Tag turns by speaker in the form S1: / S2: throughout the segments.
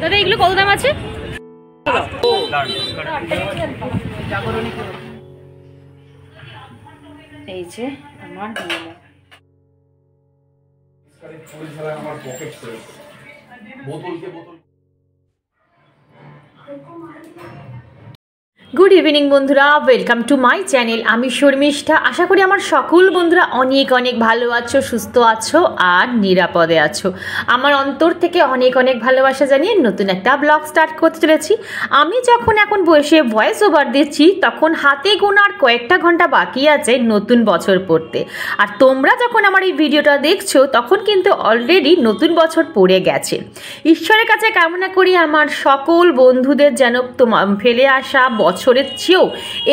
S1: দাদা এগুলো কত দাম আছে? এই যে আমার গুড ইভিনিং বন্ধুরা, ওয়েলকাম টু মাই চ্যানেল। আমি শর্মিষ্ঠা। আশা করি আমার সকল বন্ধুরা অনেক অনেক ভালো আছো, সুস্থ আছো আর নিরাপদে আছো। আমার অন্তর থেকে অনেক অনেক ভালোবাসা জানিয়ে নতুন একটা ব্লগ স্টার্ট করতে চলেছি। আমি যখন এখন বসে ভয়েস ওভার দিচ্ছি তখন হাতে গোনার কয়েকটা ঘন্টা বাকি আছে নতুন বছর পড়তে। আর তোমরা যখন আমার এই ভিডিওটা দেখছো তখন কিন্তু অলরেডি নতুন বছর পড়ে গেছে। ঈশ্বরের কাছে কামনা করি আমার সকল বন্ধুদের যেন ফেলে আসা বছরের চেয়েও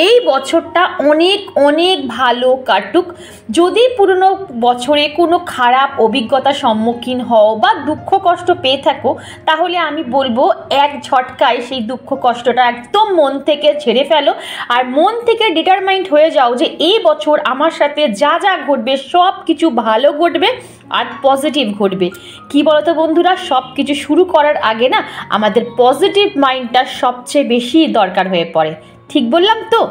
S1: এই বছরটা অনেক অনেক ভালো কাটুক। যদি পুরনো বছরে কোনো খারাপ অভিজ্ঞতার সম্মুখীন হও বা দুঃখ কষ্ট পেয়ে থাকো তাহলে আমি বলবো এক ঝটকায় সেই দুঃখ কষ্টটা একদম মন থেকে ঝেড়ে ফেলো আর মন থেকে ডিটারমাইন্ড হয়ে যাও যে এই বছর আমার সাথে যা যা ঘটবে সব কিছু ভালো ঘটবে আর পজিটিভ ঘটবে। কি বলতো বন্ধুরা, সব কিছু শুরু করার আগে না আমাদের পজিটিভ মাইন্ডটা সবচেয়ে বেশি দরকার হয়ে পড়ে। ঠিক বললাম তো?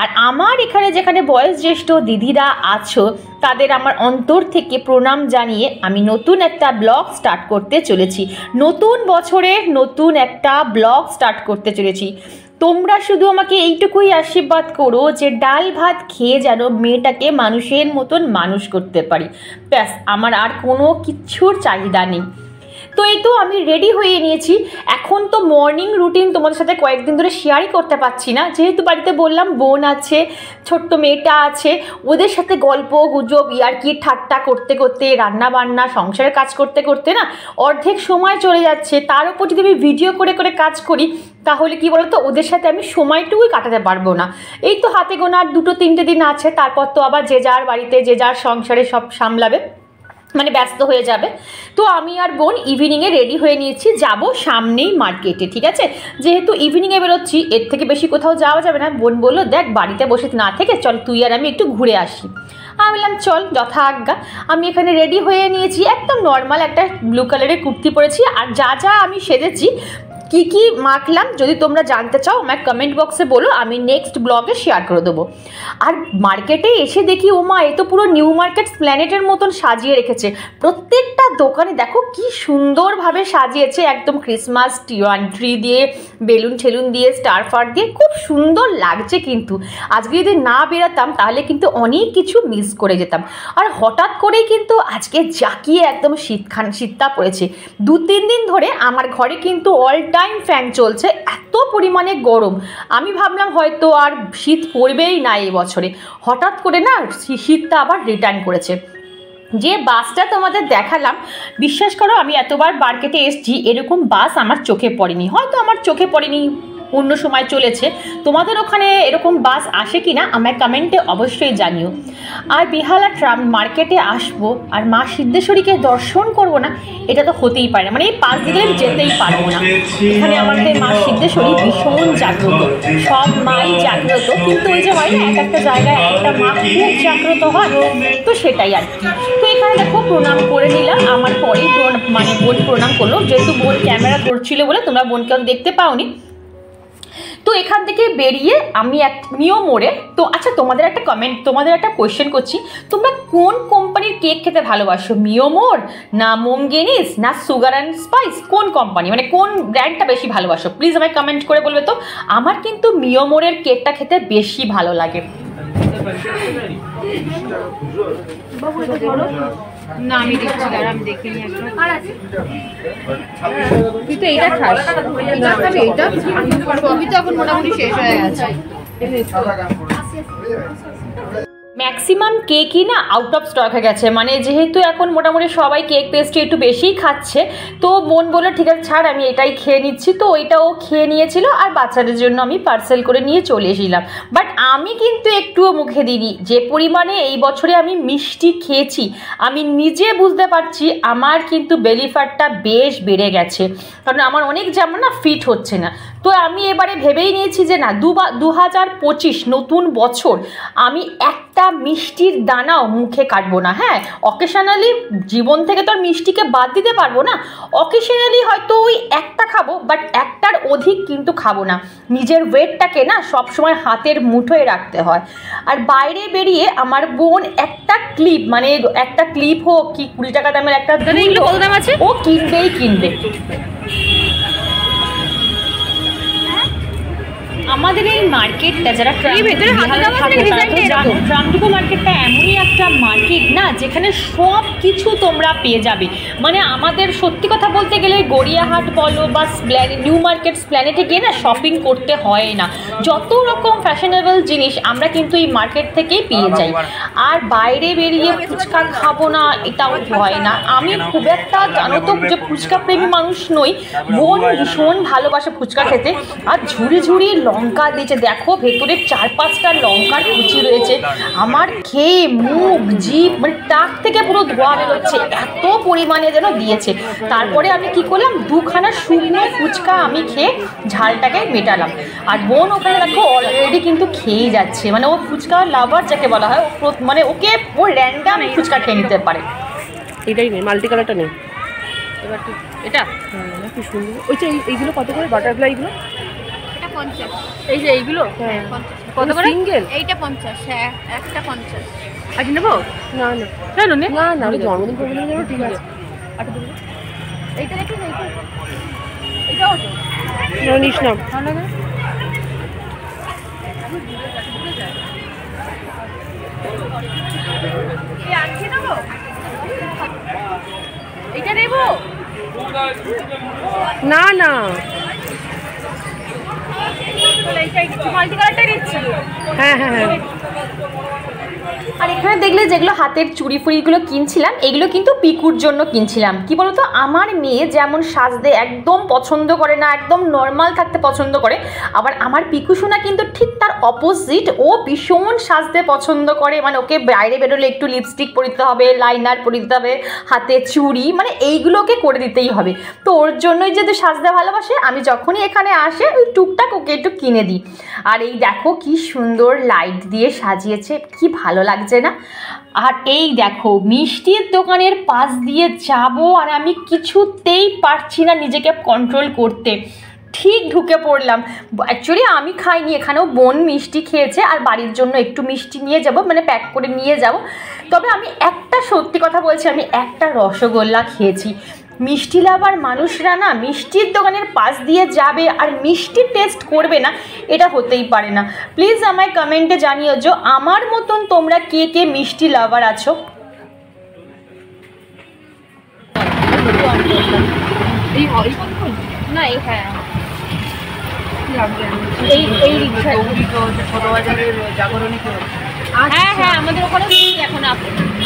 S1: আর আমার এখানে যেখানে বয়োজ্যেষ্ঠ দিদিরা আছো তাদের আমার অন্তর থেকে প্রণাম জানিয়ে আমি নতুন একটা ব্লগ স্টার্ট করতে চলেছি। নতুন বছরের নতুন একটা ব্লগ স্টার্ট করতে চলেছি। তোমরা শুধু আমাকে এইটুকুই আশীর্বাদ করো যে ডাল ভাত খেয়ে যেন মেয়েটাকে মানুষের মতন মানুষ করতে পারি। ব্যাস, আমার আর কোনো কিচ্ছুর চাহিদা নেই। তো এই তো আমি রেডি হয়ে নিয়েছি। এখন তো মর্নিং রুটিন তোমাদের সাথে কয়েকদিন ধরে শেয়ারই করতে পারছি না, যেহেতু বাড়িতে বললাম বোন আছে, ছোট্ট মেয়েটা আছে, ওদের সাথে গল্প গুজব ইয়ার্কি ঠাট্টা করতে করতে রান্না বান্না সংসারের কাজ করতে করতে না অর্ধেক সময় চলে যাচ্ছে। তার উপর যদি আমি ভিডিও করে করে কাজ করি তাহলে কি বলতো ওদের সাথে আমি সময়টুকুই কাটাতে পারবো না। এই তো হাতে গোনা 2-3 দিন আছে, তারপর তো আবার যে যার বাড়িতে যে যার সংসারে সব সামলাবে, মানে ব্যস্ত হয়ে যাবে। তো আমি আর বোন ইভিনিংয়ে রেডি হয়ে নিয়েছি, যাব সামনেই মার্কেটে। ঠিক আছে, যেহেতু ইভিনিংয়ে বেরোচ্ছি এর থেকে বেশি কোথাও যাওয়া যাবে না। বোন বললো দেখ বাড়িতে বসে না থেকে চল তুই আর আমি একটু ঘুরে আসি। আমি বললাম চল, যথা আজ্ঞা। আমি এখানে রেডি হয়ে নিয়েছি, একদম নর্মাল একটা ব্লু কালারের কুর্তি পরেছি। আর যা যা আমি সেজেছি কি কি মাখলাম যদি তোমরা জানতে চাও আমার কমেন্ট বক্সে বলো, আমি নেক্সট ব্লগে শেয়ার করে দেবো। আর মার্কেটে এসে দেখি ওমা এ তো পুরো নিউ মার্কেট প্ল্যানেটের মতন সাজিয়ে রেখেছে। প্রত্যেকটা দোকানে দেখো কি সুন্দরভাবে সাজিয়েছে, একদম ক্রিসমাস ট্রি দিয়ে বেলুন ঠেলুন দিয়ে স্টার ফার দিয়ে খুব সুন্দর লাগছে। কিন্তু আজকে যদি না বেরোতাম তাহলে কিন্তু অনেক কিছু মিস করে যেতাম। আর হঠাৎ করেই কিন্তু আজকে জাকিয়ে একদম শীতটা পড়েছে। 2-3 দিন ধরে আমার ঘরে কিন্তু অল টাইম ফ্যান চলছে, এত পরিমাণে গরম। আমি ভাবলাম হয়তো আর শীত পড়বেই না এই বছরে, হঠাৎ করে না শীতটা আবার রিটার্ন করেছে। যে বাসটা তোমাদের দেখালাম, বিশ্বাস করো আমি এতবার মার্কেটে এসেছি এরকম বাস আমার চোখে পড়েনি। হয়তো আমার চোখে পড়েনি, অন্য সময় চলেছে। তোমাদের ওখানে এরকম বাস আসে কি না আমায় কমেন্টে অবশ্যই জানিও। আর বেহালা ট্রাম মার্কেটে আসবো আর মা সিদ্ধেশ্বরীকে দর্শন করব না, এটা তো হতেই পারে না। মানে এই পাশ দিকে যেতেই পারবো না। এখানে আমাদের মা সিদ্ধেশ্বরী ভীষণ জাগ্রত, সব মাই জাগ্রত, কিন্তু ওই যে হয় না এক একটা জায়গায় একটা মা খুব জাগ্রত হয়, তো সেটাই আর কি। তো এখানে দেখো প্রণাম করে নিলাম, আমার পরেই মানে বোন প্রণাম করলো, যেহেতু বোন ক্যামেরা করছিল বলে তোমরা বোনকে দেখতে পাওনি। তো এখান থেকে বেরিয়ে আমি এক নিয়ম মোড়ে তো আচ্ছা তোমাদের একটা কোয়েশ্চেন করছি, তোমরা কোন কোম্পানির কেক খেতে ভালোবাসো? মিয়োমোর না মোমগেনিস না সুগার অ্যান্ড স্পাইস? কোন কোম্পানি মানে কোন ব্র্যান্ডটা বেশি ভালোবাসো প্লিজ আমায় কমেন্ট করে বলবে তো। আমার কিন্তু মিয়োমোরের কেকটা খেতে বেশি ভালো লাগে। না আমি দেখছি, আমি দেখিনি একদম। তুই তো এইটা খাস, এইটা সবই তো এখন মোটামুটি শেষ হয়ে গেছে। ম্যাক্সিমাম কেকই না আউট অফ স্টক হয়ে গেছে, মানে যেহেতু এখন মোটামুটি সবাই কেক পেস্ট্রি একটু বেশিই খাচ্ছে, তো বোন বললো ঠিক আছে ছাড় আমি এটাই খেয়ে নিচ্ছি। তো ওইটাও খেয়ে নিয়েছিল আর বাচ্চাদের জন্য আমি পার্সেল করে নিয়ে চলে এসেছিলাম। বাট আমি কিন্তু একটুও মুখে দিইনি। যে পরিমাণে এই বছরে আমি মিষ্টি খেয়েছি আমি নিজে বুঝতে পারছি আমার কিন্তু বেলি ফ্যাটটা বেশ বেড়ে গেছে, কারণ আমার অনেক যেমন না ফিট হচ্ছে না। তো আমি এবারে ভেবেই নিয়েছি যে না 2025 নতুন বছর আমি একটা মিষ্টির দানাও মুখে কাটবো না। হ্যাঁ, অকেশনালি জীবন থেকে তো আর মিষ্টিকে বাদ দিতে পারবো না, অকেশনালি হয়তো ওই একটা খাবো, বাট একটার অধিক কিন্তু খাবো না। নিজের ওয়েটটাকে না সবসময় হাতের মুঠোয় রাখতে হয়। আর বাইরে বেরিয়ে আমার বোন একটা ক্লিপ, মানে একটা ক্লিপ হোক কি 20 টাকা দামের একটা দাম আছে, ও কিনবেই কিনবে। আমাদের এই মার্কেটটা যারা ট্রামডুকো মার্কেটটা এমনই একটা মার্কেট না যেখানে সব কিছু তোমরা পেয়ে যাবে। মানে আমাদের সত্যি কথা বলতে গেলে গড়িয়াহাট বলো বা নিউ মার্কেট প্ল্যানেটে গিয়ে না শপিং করতে হয় না, যত রকম ফ্যাশনেবল জিনিস আমরা কিন্তু এই মার্কেট থেকেই পেয়ে যাই। আর বাইরে বেরিয়ে ফুচকা খাবো না এটাও হয় না। আমি খুব একটা জানো তো যে ফুচকা প্রেমী মানুষ নই, বোন ভীষণ ভালোবাসে ফুচকা খেতে। আর ঝুড়ি ঝুড়ি লঙ্কা দিয়েছে, দেখো ভেতরে 4-5টা লঙ্কার কুচি রয়েছে। আমার খেয়ে মুখ জিভ মানে টাক থেকে পুরো ধোয়া বেরোচ্ছে, এত পরিমাণে যেন দিয়েছে। তারপরে আমি কি করলাম, 2খানা শুকনো ফুচকা আমি খেয়ে ঝালটাকে মেটালাম। আর বোন ওখানে দেখো অলরেডি কিন্তু খেয়েই যাচ্ছে, মানে ও ফুচকা লাভার যাকে বলা হয়, মানে ওকে ও র্যান্ডাম ফুচকা খেয়ে নিতে পারে।
S2: এটাই নেই, মাল্টি কালারটা নেই।
S1: এবার এটা
S2: কি সুন্দর। ওই যে এইগুলো কত করে বাটারফ্লাইগুলো?
S3: এটা 50।
S2: এই যে এইগুলো
S3: হ্যাঁ
S2: কত করে? সিঙ্গেল
S3: এইটা 50। হ্যাঁ একটা 50।
S2: আজ নেবো? না না কেন নে? না না ওই জন্মদিন প্রবলেম নেবো, ঠিক আছে। আটা দেবো। এইটা রেখে না, এইটাও তো না নিস না। ভালো লাগে এই আনছি দেবো, এইটা নেবো না না হ্যাঁ হ্যাঁ হ্যাঁ।
S1: আর এখানে দেখলে যেগুলো হাতের চুড়ি ফুড়িগুলো কিনছিলাম এগুলো কিন্তু পিকুর জন্য কিনছিলাম। কি বলতো, আমার মেয়ে যেমন সাজতে একদম পছন্দ করে না, একদম নর্মাল থাকতে পছন্দ করে, আবার আমার পিকু সোনা কিন্তু ঠিক তার অপোজিট, ও ভীষণ সাজতে পছন্দ করে। মানে ওকে বাইরে বেরোলে একটু লিপস্টিক পরিতে হবে, লাইনার পরিতে হবে, হাতে চুড়ি, মানে এইগুলোকে করে দিতেই হবে। তো ওর জন্যই যেহেতু সাজতে ভালোবাসে, আমি যখনই এখানে আসে ওই টুকটাক ওকে একটু কিনে দিই। আর এই দেখো কি সুন্দর লাইট দিয়ে সাজিয়েছে, কি ভালো লাগছে না? আর এই দেখো মিষ্টির দোকানের পাশ দিয়ে যাব আর আমি কিছুতেই পারছি না নিজেকে কন্ট্রোল করতে, ঠিক ঢুকে পড়লাম। অ্যাকচুয়ালি আমি খাইনি, এখানেও বোন মিষ্টি খেয়েছে আর বাড়ির জন্য একটু মিষ্টি নিয়ে যাব, মানে প্যাক করে নিয়ে যাব। তবে আমি একটা সত্যি কথা বলছি, আমি একটা রসগোল্লা খেয়েছি। মিষ্টি লাভার মানুষরা না মিষ্টির দোকানের পাশ দিয়ে যাবে আর মিষ্টি টেস্ট করবে না, এটা হতেই পারে না। প্লিজ আমায় কমেন্টে জানিও যে আমার মতন তোমরা কে কে মিষ্টি লাভার আছো।
S3: না এই হ্যাঁ
S1: এই রিক্সা
S2: ছোট বাজারের জাগরণী কেউ?
S1: হ্যাঁ হ্যাঁ আমাদের ওখানে এখন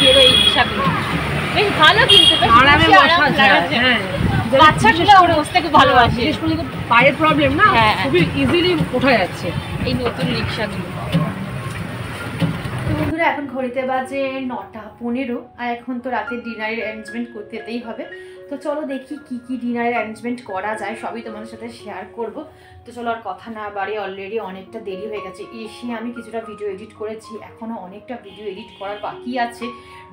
S1: এই রিক্সাগুলো বেশ ভালো, কিন্তু
S2: আরামে বসা যায়। হ্যাঁ
S1: বাচ্চাগুলো ওর বসতে খুব ভালোবাসে,
S2: বিশেষ করে পায়ের প্রবলেম না,
S1: হ্যাঁ
S2: খুবই ইজিলি ওঠা যাচ্ছে
S1: এই নতুন রিক্সাগুলো। তো বন্ধুরা এখন ঘড়িতে বাজে 9:15 আর এখন তো রাতের ডিনারের অ্যারেঞ্জমেন্ট করতে যেতেই হবে। তো চলো দেখি কি কি ডিনারের অ্যারেঞ্জমেন্ট করা যায়, সবই তোমাদের সাথে শেয়ার করব। তো চলো আর কথা না বাড়িয়ে, অলরেডি অনেকটা দেরি হয়ে গেছে। এসে আমি কিছুটা ভিডিও এডিট করেছি, এখনও অনেকটা ভিডিও এডিট করার বাকি আছে।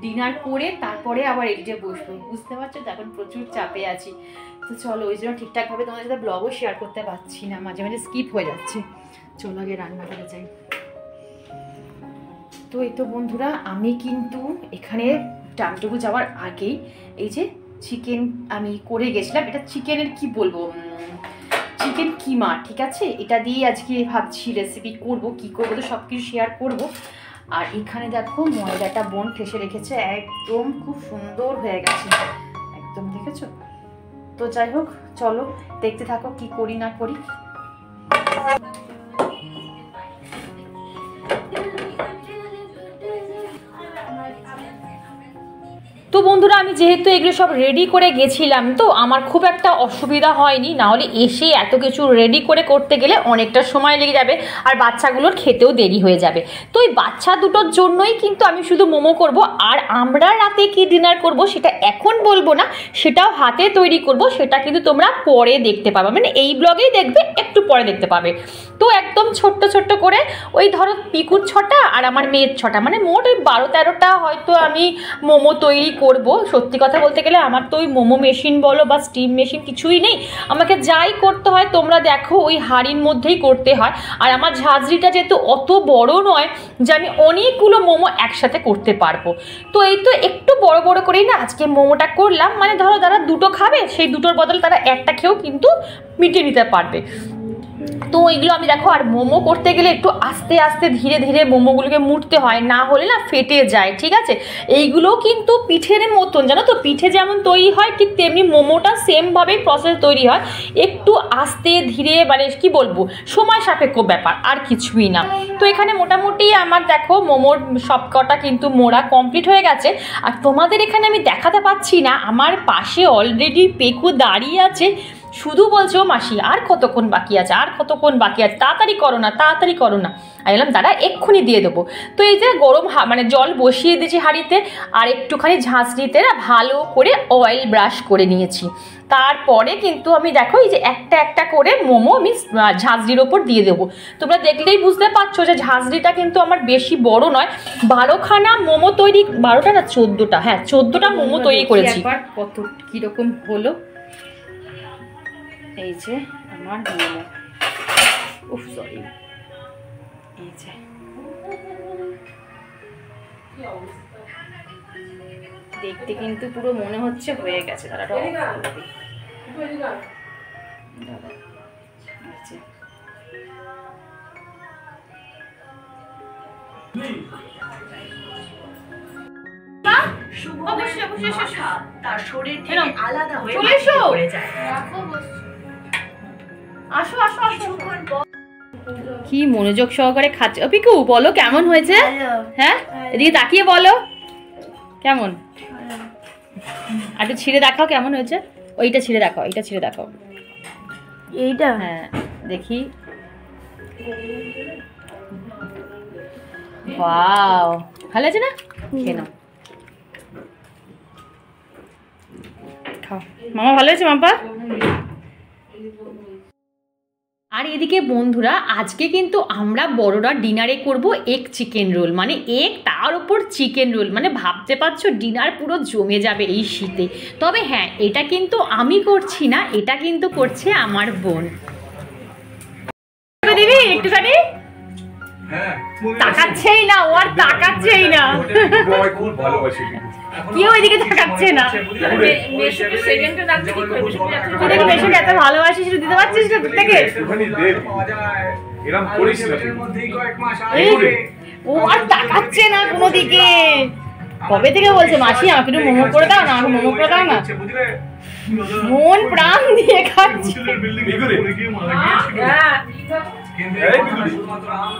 S1: ডিনার করে তারপরে আবার এডিটে বসবো, বুঝতে পারছো তো এখন প্রচুর চাপে আছি। তো চলো ওই জন্য ঠিকঠাকভাবে তোমাদের সাথে ব্লগও শেয়ার করতে পারছি না, মাঝে মাঝে স্কিপ হয়ে যাচ্ছে। চলো আগে রান্না করে যাই। তো এই তো বন্ধুরা আমি কিন্তু এখানে ট্রামডুকু যাওয়ার আগেই এই যে চিকেন আমি করে গেছিলাম, এটা চিকেনের কি বলবো, চিকেন কিমা, ঠিক আছে? এটা দিয়ে আজকে ভাবছি রেসিপি করব, কি করবো তো সব কিছু শেয়ার করবো। আর এখানে দেখো ময়দাটা বোন ঠেসে রেখেছে, একদম খুব সুন্দর হয়ে গেছে, একদম দেখেছো? তো যাই হোক চলো দেখতে থাকো কি করি না করি। তো বন্ধুরা আমি যেহেতু এগুলো সব রেডি করে গেছিলাম, তো আমার খুব একটা অসুবিধা হয়নি, না হলে এসে এত কিছু রেডি করে করতে গেলে অনেকটা সময় লেগে যাবে আর বাচ্চাগুলোর খেতেও দেরি হয়ে যাবে। তো এই বাচ্চা দুটোর জন্যই কিন্তু আমি শুধু মোমো করব। আর আমরা রাতে কি ডিনার করব সেটা এখন বলবো না, সেটাও হাতে তৈরি করব, সেটা কিন্তু তোমরা পরে দেখতে পাবে, মানে এই ব্লগেই দেখবে, একটু পরে দেখতে পাবে। তো একদম ছোট্ট ছোট্ট করে ওই ধরো পিকুর 6টা আর আমার মেয়ের 6টা, মানে মোট ওই 12-13টা হয়তো আমি মোমো তৈরি করব। সত্যি কথা বলতে গেলে আমার তো ওই মোমো মেশিন বলো বা স্টিম মেশিন কিছুই নেই, আমাকে যাই করতে হয় তোমরা দেখো ওই হাঁড়ির মধ্যেই করতে হয়। আর আমার ঝাঁঝরিটা যেহেতু অত বড় নয় যে আমি অনেকগুলো মোমো একসাথে করতে পারবো, তো এই তো একটু বড় বড় করেই না আজকে মোমোটা করলাম। মানে ধরো যারা দুটো খাবে সেই দুটোর বদলে তারা একটা খেয়েও কিন্তু মিটিয়ে নিতে পারবে। তো এইগুলো আমি দেখো, আর মোমো করতে গেলে একটু আস্তে আস্তে ধীরে ধীরে মোমোগুলোকে মুড়তে হয়, না হলে না ফেটে যায়, ঠিক আছে। এইগুলো কিন্তু পিঠের মতন, জানো তো, পিঠে যেমন তৈরি হয় ঠিক তেমনি মোমোটা সেমভাবেই প্রসেস তৈরি হয়, একটু আস্তে ধীরে, মানে কি বলবো, সময় সাপেক্ষ ব্যাপার, আর কিছুই না। তো এখানে মোটামুটি আমার দেখো মোমোর সব কটা কিন্তু মোড়া কমপ্লিট হয়ে গেছে। আর তোমাদের এখানে আমি দেখাতে পাচ্ছি না, আমার পাশে অলরেডি পেকু দাঁড়িয়ে আছে, শুধু বলছো মাসি আর কতক্ষণ বাকি আছে, আর কতক্ষণ বাকি আছে, তাড়াতাড়ি করো না, তাড়াতাড়ি করো না। আমি বললাম দাঁড়া এক্ষুনি দিয়ে দেবো। তো এই যে গরম মানে জল বসিয়ে দিয়েছি হাঁড়িতে, আর একটুখানি ঝাঁঝরিতে না ভালো করে অয়েল ব্রাশ করে নিয়েছি। তারপরে কিন্তু আমি দেখো এই যে একটা একটা করে মোমো আমি ঝাঁঝরির ওপর দিয়ে দেবো। তোমরা দেখলেই বুঝতে পারছো যে ঝাঁঝরিটা কিন্তু আমার বেশি বড় নয়, 12খানা মোমো তৈরি, 12টা না 14টা, হ্যাঁ 14টা মোমো তৈরি করেছি। কত কীরকম হলো, এই যে আমার মোমো, উফ সরি, এই যে দেখতে কিন্তু পুরো মনে হচ্ছে হয়ে গেছে। দাদা
S4: তার শরীর থেকে আলাদা হয়ে পড়ে যায়।
S1: আসো আসো আসো, কি মনোযোগ সহকারে খাচ্ছে। পিকু বলো কেমন হয়েছে? হ্যাঁ এদিকে তাকিয়ে বলো কেমন, আর একটু ছিঁড়ে দেখাও কেমন হয়েছে। ওইটা ছিঁড়ে দেখাও, এইটা ছিঁড়ে দেখাও,
S2: এইটা
S1: হ্যাঁ দেখি। ওয়াও ভালো আছে না, খেয়ে নাও, খাও। মামা ভালো আছে মাম্পা? আর এদিকে বন্ধুরা আজকে কিন্তু আমরা বড়রা ডিনারে করব এগ চিকেন রোল, মানে এগ তার উপর চিকেন রোল, মানে ভাবতে পারছো ডিনার পুরো জমে যাবে এই শীতে। তবে হ্যাঁ এটা কিন্তু আমি করছি না, এটা কিন্তু করছে আমার বোন। দিবি একটুখানি, তাকাচ্ছেই না, ও আর তাকাচ্ছেই না, কেউ এদিকে তাকাচ্ছে না। মেশিন এত ভালোবাসিস, দিতে পারছিস না দূর থেকে, ও আর তাকাচ্ছে না কোনো দিকে। কবে থেকে বলছে মাসি আমাকে একটু মোমো করে দাও না, আমাকে মোমো করে দাও না, মন প্রাণ দিয়ে খাচ্ছে।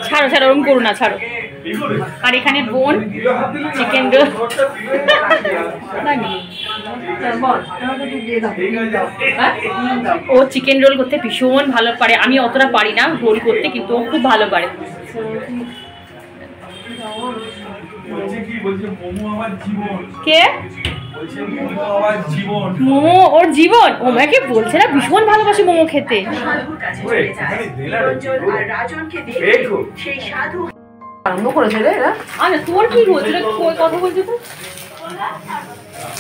S1: ছাড়ো ছাড়ো, ওরকম করো না, ছাড়ো। আর এখানে বোন চিকেন রোল, ও চিকেন রোল করতে ভীষণ ভালো পারে, আমি অতটা পারি না রোল করতে, কিন্তু ও খুব ভালো পারে। কে মোমো ওর জীবন, ও আমাকে বলছে না ভীষণ ভালোবাসে মোমো খেতে।
S2: আরম্ভ করেছে রে এরা।
S1: আচ্ছা তোর কি বলছিল, কথা বলছিস তো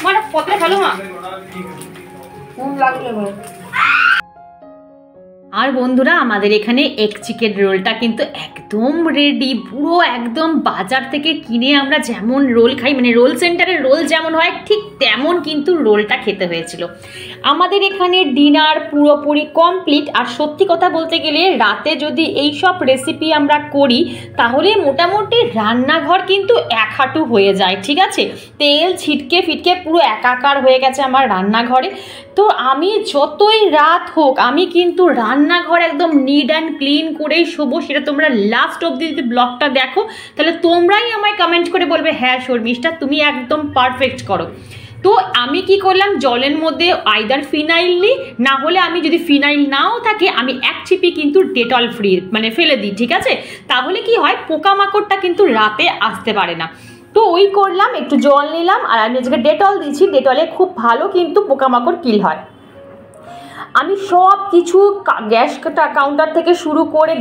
S1: মানে কতটা ভালো মা
S2: লাগবে।
S1: আর বন্ধুরা আমাদের এখানে এগ চিকেন রোলটা কিন্তু একদম রেডি, পুরো একদম বাজার থেকে কিনে আমরা যেমন রোল খাই, মানে রোল সেন্টারের রোল যেমন হয় ঠিক তেমন কিন্তু রোলটা খেতে হয়েছিল। আমাদের এখানে ডিনার পুরোপুরি কমপ্লিট। আর সত্যি কথা বলতে গেলে রাতে যদি এই সব রেসিপি আমরা করি তাহলে মোটামুটি রান্নাঘর কিন্তু এক হাঁটু হয়ে যায়, ঠিক আছে। তেল ছিটকে ফিটকে পুরো একাকার হয়ে গেছে আমার রান্নাঘরে। তো আমি যতই রাত হোক আমি কিন্তু রান্নাঘর একদম নিট অ্যান্ড ক্লিন করেই শোবো। সেটা তোমরা লাস্ট অবধি যদি ব্লগটা দেখো তাহলে তোমরাই আমায় কমেন্ট করে বলবে হ্যাঁ শর্মিষ্ঠা তুমি একদম পারফেক্ট করো। তো আমি কি করলাম, জলের মধ্যে আইদার ফিনাইল নিই, না হলে আমি যদি ফিনাইল নাও থাকে আমি এক চিপি কিন্তু ডেটল ফ্রি মানে ফেলে দিই, ঠিক আছে? তাহলে কি হয়, পোকামাকড়টা কিন্তু রাতে আসতে পারে না। তো ওই করলাম, একটু জল নিলাম আর আমি আজকে ডেটল দিচ্ছি, ডেটলে খুব ভালো কিন্তু পোকামাকড় কিল হয়। আমি সব কিছু গ্যাস কাউন্টার থেকে শুরু করে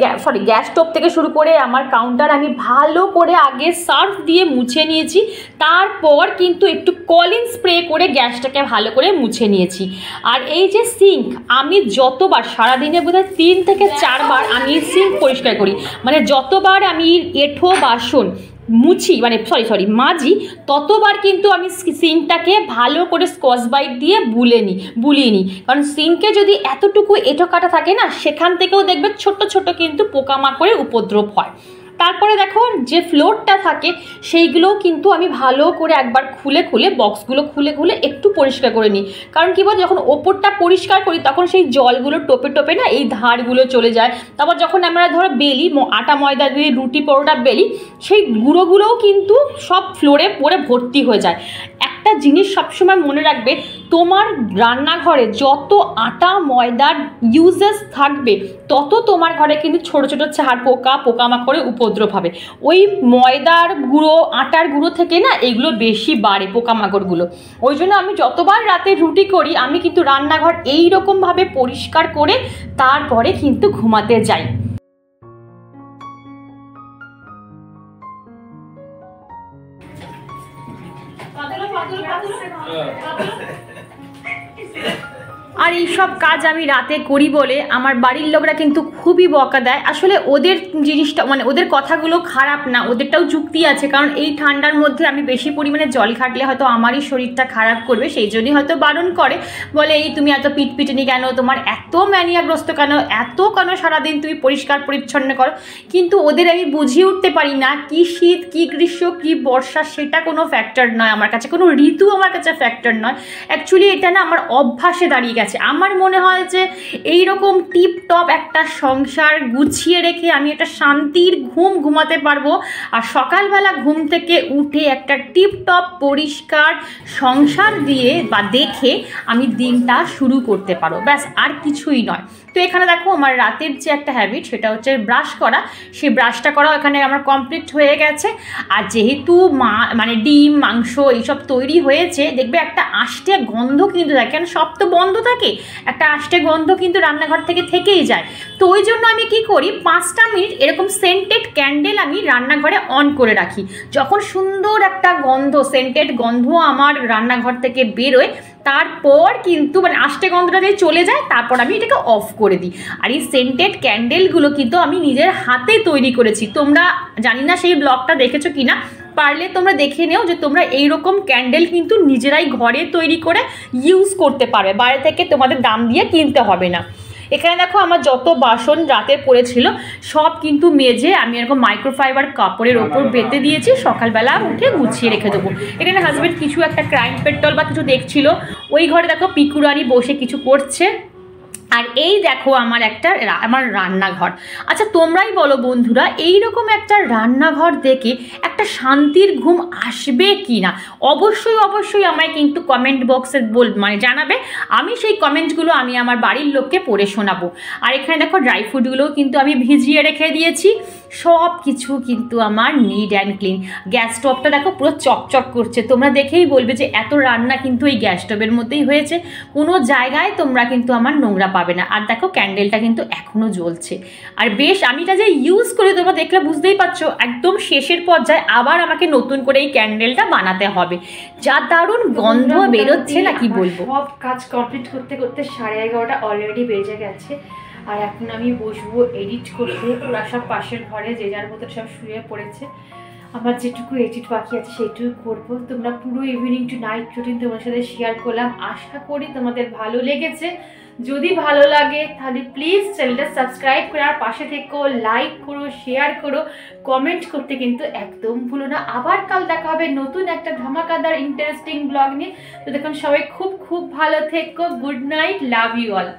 S1: গ্যাস স্টোভ থেকে শুরু করে আমার কাউন্টার আমি ভালো করে আগে সার্ফ দিয়ে মুছে নিয়েছি, তারপর কিন্তু একটু কলিন স্প্রে করে গ্যাসটাকে ভালো করে মুছে নিয়েছি। আর এই যে সিঙ্ক, আমি যতবার সারাদিনে বোধহয় 3 থেকে 4 বার আমি সিঙ্ক পরিষ্কার করি, মানে যতবার আমি এঁঠো বাসন মুছি মানে মাজি, ততবার কিন্তু আমি সিঙ্কটাকে ভালো করে স্কচ ব্রাইট দিয়ে বুলিয়ে নিই। কারণ সিঙ্কে যদি এতটুকু এঁঠো কাটা থাকে না, সেখান থেকেও দেখবে ছোট ছোট কিন্তু পোকামাকড়ের উপদ্রব হয়। তারপরে দেখো যে ফ্লোরটা থাকে সেইগুলোও কিন্তু আমি ভালো করে একবার খুলে বক্সগুলো খুলে একটু পরিষ্কার করে নিই। কারণ কী বল, যখন ওপরটা পরিষ্কার করি তখন সেই জলগুলো টোপে না এই ধারগুলো চলে যায়। তারপর যখন আমরা ধরো বেলি আটা ময়দা দিয়ে রুটি পরোটা বেলি, সেই গুঁড়োগুলোও কিন্তু সব ফ্লোরে পড়ে ভর্তি হয়ে যায়। একটা জিনিস সবসময় মনে রাখবে, তোমার রান্নাঘরে যত আটা ময়দার ইউজেস থাকবে তত তোমার ঘরে কিন্তু ছোট ছোট ছাড় পোকামাকড়ে উপদ্রব হবে। ওই ময়দার গুঁড়ো আটার গুঁড়ো থেকে না এগুলো বেশি বাড়ে পোকামাকড়গুলো। ওই জন্য আমি যতবার রাতে রুটি করি আমি কিন্তু রান্নাঘর এইরকমভাবে পরিষ্কার করে তারপরে কিন্তু ঘুমাতে যাই। আর এই সব কাজ আমি রাতে করি বলে আমার বাড়ির লোকরা কিন্তু খুবই বকা দেয়। আসলে ওদের জিনিসটা মানে ওদের কথাগুলো খারাপ না, ওদেরটাও যুক্তি আছে। কারণ এই ঠান্ডার মধ্যে আমি বেশি পরিমাণে জল ঘাটলে হয়তো আমারই শরীরটা খারাপ করবে, সেই জন্যই হয়তো বারণ করে, বলে এই তুমি এত পিটপিটনি কেন, তোমার এত ম্যানিয়াগ্রস্ত কেন, এত কেন সারাদিন তুমি পরিষ্কার পরিচ্ছন্ন করো। কিন্তু ওদের আমি বুঝিয়ে উঠতে পারি না, কি শীত কি গ্রীষ্ম কি বর্ষা সেটা কোনো ফ্যাক্টর নয় আমার কাছে, কোনো ঋতু আমার কাছে ফ্যাক্টর নয়। অ্যাকচুয়ালি এটা না আমার অভ্যাসে দাঁড়িয়ে গেছে। আমার মনে হয় যে এইরকম টিপটপ একটা সংসার গুছিয়ে রেখে আমি একটা শান্তির ঘুমাতে পারবো, আর সকালবেলা ঘুম থেকে উঠে একটা টিপটপ পরিষ্কার সংসার দিয়ে বা দেখে আমি দিনটা শুরু করতে পারবো, ব্যাস আর কিছুই নয়। তো এখানে দেখো আমার রাতের যে একটা হ্যাবিট সেটা হচ্ছে ব্রাশ করা, সেই ব্রাশটা করাও এখানে আমার কমপ্লিট হয়ে গেছে। আর যেহেতু মানে ডিম মাংস এইসব তৈরি হয়েছে, দেখবে একটা আষ্টে গন্ধ কিন্তু থাকে, কারণ সব তো বন্ধ থাকে, একটা আষ্টে গন্ধ কিন্তু রান্নাঘর থেকে থেকেই যায়। তো ওই জন্য আমি কি করি, 5টা মিনিট এরকম সেন্টেড ক্যান্ডেল আমি রান্নাঘরে অন করে রাখি। যখন সুন্দর একটা গন্ধ সেন্টেড গন্ধ আমার রান্নাঘর থেকে বেরোয়, তারপর কিন্তু মানে আষ্টে গন্ধটা দিয়ে চলে যায়, তারপর আমি এটাকে অফ করে দিই। আর এই সেন্টেড ক্যান্ডেলগুলো কিন্তু আমি নিজের হাতে তৈরি করেছি। তোমরা জানি না সেই ব্লগটা দেখেছো কিনা, পারলে তোমরা দেখে নেও যে তোমরা এইরকম ক্যান্ডেল কিন্তু নিজেরাই ঘরে তৈরি করে ইউজ করতে পারবে, বাইরে থেকে তোমাদের দাম দিয়ে কিনতে হবে না। এখানে দেখো আমার যত বাসন রাতের পড়েছিল সব কিন্তু মেজে আমি এরকম মাইক্রোফাইবার কাপড়ের ওপর বেঁধে দিয়েছি, সকালবেলা উঠে গুছিয়ে রেখে দেবো। এখানে হাজব্যান্ড কিছু একটা ক্রাইম পেট্রোল বা কিছু দেখছিল, ওই ঘরে দেখো পিকুরানি বসে কিছু করছে। আর এই দেখো আমার রান্নাঘর। আচ্ছা তোমরাই বলো বন্ধুরা, এইরকম একটা রান্নাঘর দেখে একটা শান্তির ঘুম আসবে কি না? অবশ্যই আমায় কিন্তু কমেন্ট বক্সে মানে জানাবে। আমি সেই কমেন্টসগুলো আমি আমার বাড়ির লোককে পড়ে শোনাবো। আর এখানে দেখো ড্রাই ফ্রুটগুলোও কিন্তু আমি ভিজিয়ে রেখে দিয়েছি। সব কিছু কিন্তু আমার নিট অ্যান্ড ক্লিন। গ্যাস স্টোভটা দেখো পুরো চকচক করছে, তোমরা দেখেই বলবে যে এত রান্না কিন্তু এই গ্যাস স্টোভের মধ্যেই হয়েছে, কোনো জায়গায় তোমরা কিন্তু আমার নোংরা পাবে না। আর দেখো ক্যান্ডেলটা কিন্তু এখনও জ্বলছে। আর বেশ আমি এটা যে ইউজ করে তোমরা দেখলে বুঝতেই পারছো, একদম শেষের পর্যায়ে আবার আমাকে নতুন করে এই ক্যান্ডেলটা বানাতে হবে। যা দারুণ গন্ধ বেরোচ্ছে না কি বলবো। সব কাজ কমপ্লিট করতে করতে 11:30 অলরেডি বেজে গেছে। আর এখন আমি বসবো এডিট করতে। ওরা সব পাশের ঘরে যে যার মতো সব শুয়ে পড়েছে, আমার যেটুকু এডিট বাকি আছে সেইটুকু করবো। তোমরা পুরো ইভিনিং টু নাইট রুটিন তোমার সাথে শেয়ার করলাম, আশা করি তোমাদের ভালো লেগেছে। যদি ভালো লাগে তাহলে প্লিজ চ্যানেলটা সাবস্ক্রাইব করে আর পাশে থেকো, লাইক করো, শেয়ার করো, কমেন্ট করতে কিন্তু একদম ভুলো না। আবার কাল দেখা হবে নতুন একটা ধামাকাদার ইন্টারেস্টিং ব্লগ নিয়ে। তো দেখুন সবাই খুব ভালো থেকো। Good night, love you all.